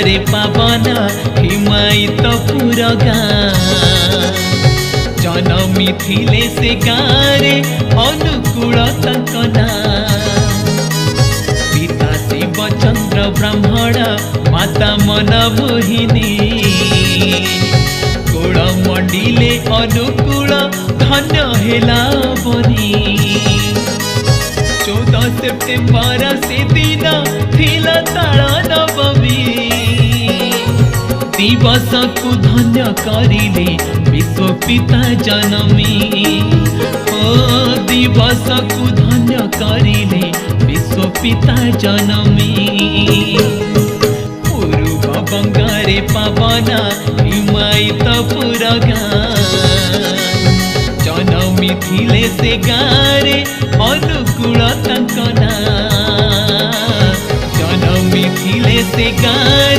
रे पावन हिमायित पुर गाँ जनमी थिले से गाँरे अनुकूल तंकना पिता शिवचंद्र ब्राह्मण माता मन मोहिनी कोड़ मंडिले अनुकूल धन्य हेला बनी 14 सेप्टेम्बर से दिन थिला ताला नवमी दिवस को धन्य करिले विश्व पिता जनमी ओ दिवस को धन्य करिले विश्व पिता जनमी पूर्व बंगारे पावन हिमायित पुर गाँ जनमी थिले से गाँरे अनुकूल तंकना जनमी थिले से गाँरे